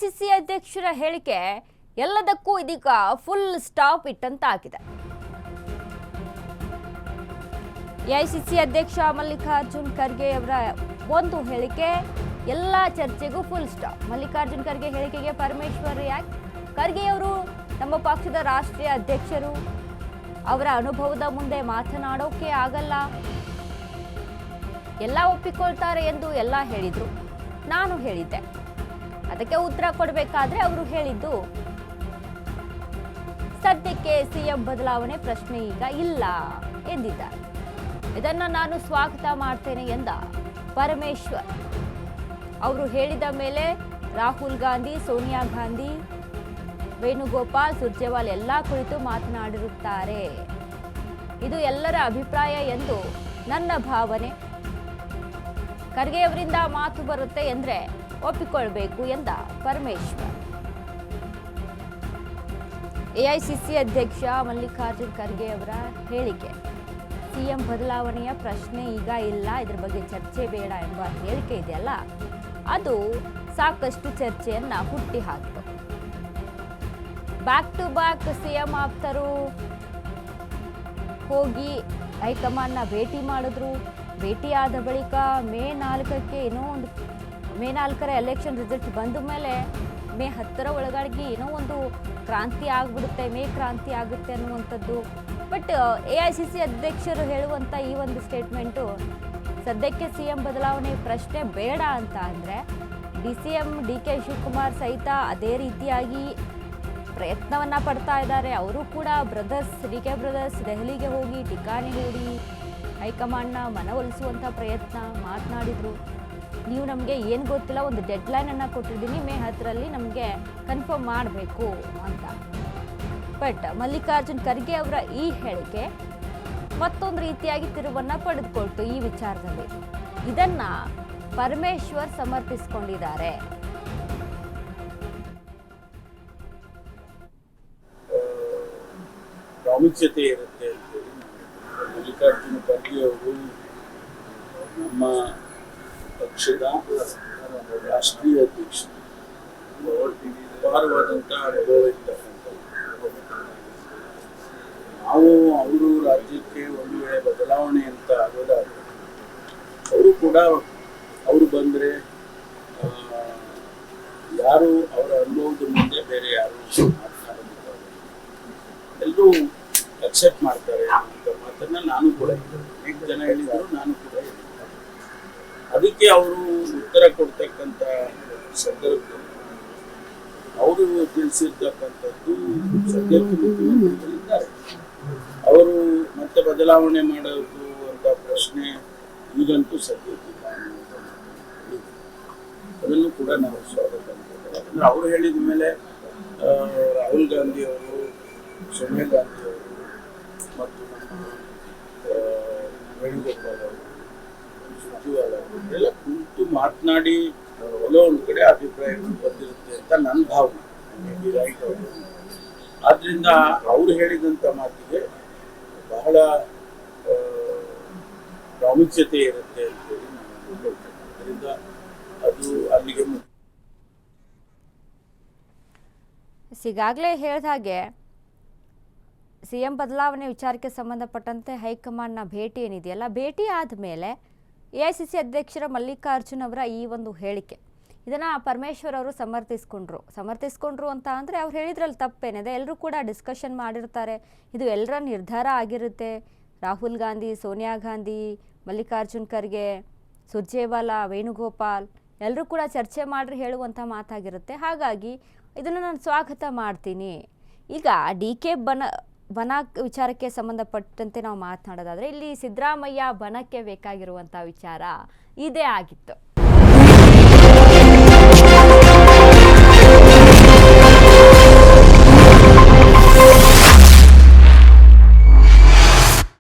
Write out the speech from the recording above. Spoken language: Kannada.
ಎಐಸಿಸಿ ಅಧ್ಯಕ್ಷರ ಹೇಳಿಕೆ ಎಲ್ಲದಕ್ಕೂ ಇದೀಗ ಫುಲ್ ಸ್ಟಾಪ್ ಇಟ್ಟಂತಾಗಿದೆ. ಎಐಸಿಸಿ ಅಧ್ಯಕ್ಷ ಮಲ್ಲಿಕಾರ್ಜುನ್ ಖರ್ಗೆ ಅವರ ಒಂದು ಹೇಳಿಕೆ ಎಲ್ಲ ಚರ್ಚೆಗೂ ಫುಲ್ ಸ್ಟಾಪ್. ಮಲ್ಲಿಕಾರ್ಜುನ್ ಖರ್ಗೆ ಹೇಳಿಕೆಗೆ ಪರಮೇಶ್ವರ್ ರಿಯಾಕ್ಟ್. ಖರ್ಗೆ ಅವರು ನಮ್ಮ ಪಕ್ಷದ ರಾಷ್ಟ್ರೀಯ ಅಧ್ಯಕ್ಷರು, ಅವರ ಅನುಭವದ ಮುಂದೆ ಮಾತನಾಡೋಕೆ ಆಗಲ್ಲ, ಎಲ್ಲ ಒಪ್ಪಿಕೊಳ್ತಾರೆ ಎಂದು ಎಲ್ಲ ಹೇಳಿದ್ರು. ನಾನು ಹೇಳಿದ್ದೆ, ಅದಕ್ಕೆ ಉತ್ತರ ಕೊಡಬೇಕಾದ್ರೆ ಅವರು ಹೇಳಿದ್ದು ಸದ್ಯಕ್ಕೆ ಸಿಎಂ ಬದಲಾವಣೆ ಪ್ರಶ್ನೆ ಈಗ ಇಲ್ಲ ಎಂದಿದ್ದಾರೆ. ಇದನ್ನ ನಾನು ಸ್ವಾಗತ ಮಾಡ್ತೇನೆ ಎಂದ ಪರಮೇಶ್ವರ್. ಅವರು ಹೇಳಿದ ಮೇಲೆ ರಾಹುಲ್ ಗಾಂಧಿ, ಸೋನಿಯಾ ಗಾಂಧಿ, ವೇಣುಗೋಪಾಲ್, ಸುರ್ಜೇವಾಲ್ ಎಲ್ಲ ಕುರಿತು ಮಾತನಾಡಿರುತ್ತಾರೆ. ಇದು ಎಲ್ಲರ ಅಭಿಪ್ರಾಯ ಎಂದು ನನ್ನ ಭಾವನೆ. ಖರ್ಗೆ ಅವರಿಂದ ಮಾತು ಬರುತ್ತೆ ಎಂದ್ರೆ ಒಪ್ಪಿಕೊಳ್ಬೇಕು ಎಂದ ಪರಮೇಶ್ವರ್. ಎಐಸಿಸಿ ಅಧ್ಯಕ್ಷ ಮಲ್ಲಿಕಾರ್ಜುನ್ ಖರ್ಗೆ ಅವರ ಹೇಳಿಕೆ ಸಿಎಂ ಬದಲಾವಣೆಯ ಪ್ರಶ್ನೆ ಈಗ ಇಲ್ಲ, ಇದ್ರ ಬಗ್ಗೆ ಚರ್ಚೆ ಬೇಡ ಎಂಬ ಹೇಳಿಕೆ ಇದೆಯಲ್ಲ, ಅದು ಸಾಕಷ್ಟು ಚರ್ಚೆಯನ್ನ ಹುಟ್ಟಿ ಹಾಕಿತು. ಬ್ಯಾಕ್ ಟು ಬ್ಯಾಕ್ ಸಿಎಂ ಆಪ್ತರು ಹೋಗಿ ಹೈಕಮಾಂಡ್ನ ಭೇಟಿ ಮಾಡಿದ್ರು. ಭೇಟಿಯಾದ ಬಳಿಕ ಮೇ 4ಕ್ಕೆ ಮೇ 4ರ ಎಲೆಕ್ಷನ್ ರಿಸಲ್ಟ್ ಬಂದ ಮೇಲೆ ಮೇ 10ರ ಒಳಗಡೆ ಏನೋ ಒಂದು ಕ್ರಾಂತಿ ಆಗ್ಬಿಡುತ್ತೆ, ಮೇ ಕ್ರಾಂತಿ ಆಗುತ್ತೆ ಅನ್ನುವಂಥದ್ದು. ಬಟ್ ಎಐಸಿಸಿ ಅಧ್ಯಕ್ಷರು ಹೇಳುವಂಥ ಈ ಒಂದು ಸ್ಟೇಟ್ಮೆಂಟು ಸದ್ಯಕ್ಕೆ ಸಿಎಂ ಬದಲಾವಣೆ ಪ್ರಶ್ನೆ ಬೇಡ ಅಂತ ಅಂದರೆ DCM DK ಶಿವಕುಮಾರ್ ಸಹಿತ ಅದೇ ರೀತಿಯಾಗಿ ಪ್ರಯತ್ನವನ್ನ ಪಡ್ತಾ ಇದ್ದಾರೆ. ಅವರು ಕೂಡ DK ಬ್ರದರ್ಸ್ ದೆಹಲಿಗೆ ಹೋಗಿ ಠಿಕಾಣಿ ಹೂಡಿ ಹೈಕಮಾಂಡ್ನ ಮನವೊಲಿಸುವಂಥ ಪ್ರಯತ್ನ ಮಾತನಾಡಿದ್ರು. ನೀವು ನಮಗೆ ಏನು ಗೊತ್ತಿಲ್ಲ, ಒಂದು ಡೆಡ್ಲೈನನ್ನು ಕೊಟ್ಟಿದ್ದೀನಿ, ಮೇ 10ರಲ್ಲಿ ನಮಗೆ ಕನ್ಫರ್ಮ್ ಮಾಡಬೇಕು ಅಂತ. ಬಟ್ ಮಲ್ಲಿಕಾರ್ಜುನ್ ಖರ್ಗೆ ಅವರ ಈ ಹೇಳಿಕೆ ಮತ್ತೊಂದು ರೀತಿಯಾಗಿ ತಿರುವನ್ನು ಪಡೆದುಕೊಳ್ತು ಈ ವಿಚಾರದಲ್ಲಿ. ಇದನ್ನ ಪರಮೇಶ್ವರ್ ಸಮರ್ಥಿಸಿಕೊಂಡಿದ್ದಾರೆ. ಪ್ರಾಮುಖ್ಯತೆ ಇರುತ್ತೆ ಅಂತೇಳಿ ಮಲ್ಲಿಕಾರ್ಜುನ ಖರ್ಗೆ ಅವರು ನಮ್ಮ ಪಕ್ಷದ ರಾಷ್ಟ್ರೀಯ ಅಧ್ಯಕ್ಷ, ಅಪಾರವಾದಂಥ ಅನುಭವ ಇರ್ತಕ್ಕಂಥದ್ದು. ನಾವು ಅವರು ರಾಜ್ಯಕ್ಕೆ ಒಂದು ವೇಳೆ ಬದಲಾವಣೆ ಅಂತ ಆಗೋದಾದ್ರೆ ಅವರು ಕೂಡ ಅವರು ಬಂದರೆ ಯಾರು ಅವರ ಅನುಭವದ ಮುಂದೆ ಬೇರೆ ಯಾರು ಮಾತನಾಡೋದಿಲ್ಲ, ಎಲ್ಲರೂ ಅಕ್ಸೆಪ್ಟ್ ಮಾಡ್ತಾರೆ ಅಂತ ಮಾತನ್ನ ನಾನು ಕೂಡ ಹೇಳಿದ್ದೆ. ಜನ ಹೇಳಿದ್ರು, ನಾನು ಕೂಡ ಹೇಳಿದ್ದೆ. ಅದಕ್ಕೆ ಅವರು ಉತ್ತರ ಕೊಡ್ತಕ್ಕಂಥ ಸಂದರ್ಭದಲ್ಲಿ ಅವರು ತಿಳಿಸಿರ್ತಕ್ಕಂಥದ್ದು ಸದ್ಯಕ್ಕೆ ಮುಖ್ಯಮಂತ್ರಿಗಳಿದ್ದಾರೆ. ಅವರು ಮತ್ತೆ ಬದಲಾವಣೆ ಮಾಡೋದು ಅಂತ ಪ್ರಶ್ನೆ ಈಗಂತೂ ಸದ್ಯಕ್ಕಿಲ್ಲ ಅದನ್ನು ಕೂಡ ನಾವು ಸ್ವಾಗತ ಮಾಡ್ತೇವೆ. ಯಾಕಂದ್ರೆ ಅವರು ಹೇಳಿದ ಮೇಲೆ ರಾಹುಲ್ ಗಾಂಧಿ ಅವರು, ಸೋನಿಯಾ ಗಾಂಧಿ ಅವರು ಮತ್ತು ನಮ್ಮ ವೇಣುಗೋಪಾಲ್ ಅವರು, ಸುರ್ಜೇವಾಲ್ ಅವರು ಎಲ್ಲ ಕುರಿತು ಮಾತನಾಡಿ ಎಲ್ಲೋ ಒಂದು ಕಡೆ ಅಭಿಪ್ರಾಯಗಳು ಬಂದಿರುತ್ತೆ ಅಂತ ನನ್ನ ಭಾವನೆ. ರೈಟ್ ಅವರು ಆದ್ರಿಂದ ಅವರು ಹೇಳಿದಂಥ ಮಾತಿಗೆ ಬಹಳ ಪ್ರಾಮುಖ್ಯತೆ ಇರುತ್ತೆ ಅಂತೇಳಿ ನಾನು ಹೇಳ್ತೇನೆ. ಅದರಿಂದ ಅದು ಅಲ್ಲಿಗೆ ಈಗಾಗಲೇ ಹೇಳಿದ ಹಾಗೆ ಸಿಎಂ ಬದಲಾವಣೆ ವಿಚಾರಕ್ಕೆ ಸಂಬಂಧಪಟ್ಟಂತೆ ಹೈಕಮಾಂಡ್ನ ಭೇಟಿ ಏನಿದೆಯಲ್ಲ, ಭೇಟಿ ಆದಮೇಲೆ ಎಐಸಿಸಿ ಅಧ್ಯಕ್ಷರ ಮಲ್ಲಿಕಾರ್ಜುನ್ ಅವರ ಈ ಒಂದು ಹೇಳಿಕೆ ಇದನ್ನು ಪರಮೇಶ್ವರ್ ಅವರು ಸಮರ್ಥಿಸ್ಕೊಂಡ್ರು ಅಂತ ಅಂದರೆ ಅವ್ರು ಹೇಳಿದ್ರಲ್ಲಿ ತಪ್ಪೇನಿದೆ. ಎಲ್ಲರೂ ಕೂಡ ಡಿಸ್ಕಷನ್ ಮಾಡಿರ್ತಾರೆ, ಇದು ಎಲ್ಲರ ನಿರ್ಧಾರ ಆಗಿರುತ್ತೆ. ರಾಹುಲ್ ಗಾಂಧಿ, ಸೋನಿಯಾ ಗಾಂಧಿ, ಮಲ್ಲಿಕಾರ್ಜುನ್ ಖರ್ಗೆ, ಸುರ್ಜೇವಾಲ, ವೇಣುಗೋಪಾಲ್ ಎಲ್ಲರೂ ಕೂಡ ಚರ್ಚೆ ಮಾಡಿ ಹೇಳುವಂಥ ಮಾತಾಗಿರುತ್ತೆ. ಹಾಗಾಗಿ ಇದನ್ನು ನಾನು ಸ್ವಾಗತ ಮಾಡ್ತೀನಿ. ಈಗ DK ಬನ ವಿಚಾರಕ್ಕೆ ಸಂಬಂಧಪಟ್ಟಂತೆ ನಾವು ಮಾತನಾಡೋದಾದರೆ ಇಲ್ಲಿ ಸಿದ್ದರಾಮಯ್ಯ ಬನಕ್ಕೆ ಬೇಕಾಗಿರುವಂಥ ವಿಚಾರ ಇದೇ ಆಗಿತ್ತು.